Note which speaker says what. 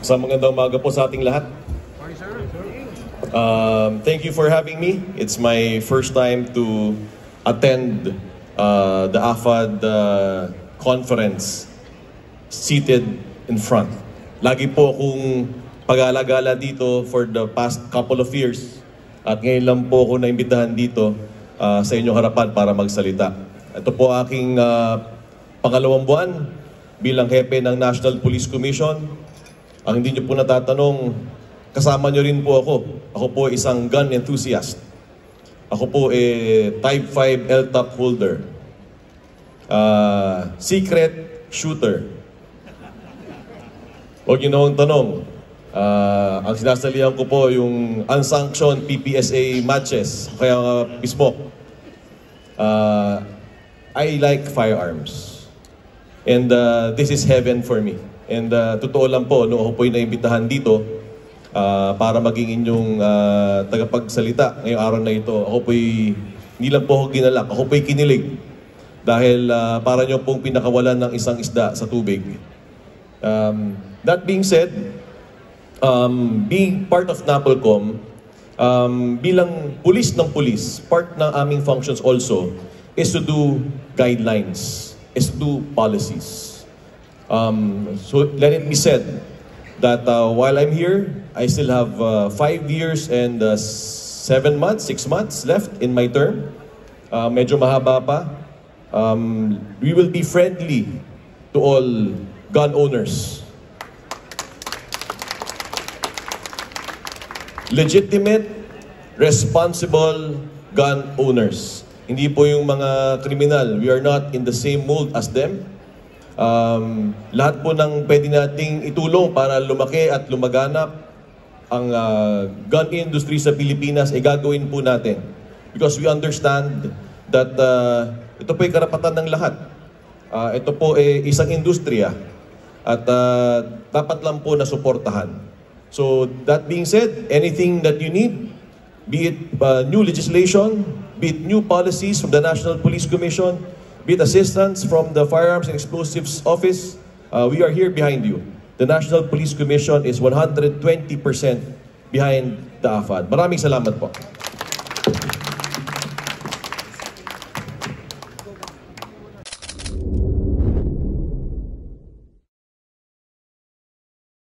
Speaker 1: Sa magandang umaga po sa ating lahat. Thank you for having me. It's my first time to attend the AFAD conference seated in front. Lagi po akong pag-alagala dito for the past couple of years at ngayon lang po ako naimbitahan dito sa inyong harapan para magsalita. Ito po aking pangalawang buwan bilang hepe ng National Police Commission. Ang hindi niyo po natatanong, kasama niyo rin po ako. Ako po isang gun enthusiast. Ako po Type 5 LTOP holder. Secret shooter. Huwag niyo na akong tanong. Ang sinasalihan ko po yung unsanctioned PPSA matches. Kaya mismo, I like firearms. And this is heaven for me. And totoo lang po, no, ako po'y naimbitahan dito para maging inyong tagapagsalita ngayong araw na ito. Ako po'y, hindi lang po ako ginalak, ako po'y kinilig. Dahil para nyo pong pinakawalan ng isang isda sa tubig. That being said, being part of NAPOLCOM, bilang pulis ng pulis, part ng aming functions also is to do guidelines, is to do policies. So let it be said that while I'm here, I still have 5 years and 7 months, 6 months left in my term. Medyo mahaba pa. We will be friendly to all gun owners. Legitimate, responsible gun owners. Hindi po yung mga kriminal. We are not in the same mold as them. Lahat po ng pwede nating itulong para lumaki at lumaganap ang gun industry sa Pilipinas ay gagawin po natin. Because we understand that ito po ay karapatan ng lahat. Ito po ay isang industriya at dapat lang po na suportahan. So that being said, anything that you need, be it new legislation, be it new policies from the National Police Commission, be it assistance from the Firearms and Explosives Office, we are here behind you. The National Police Commission is 120% behind the AFAD. Maraming salamat po.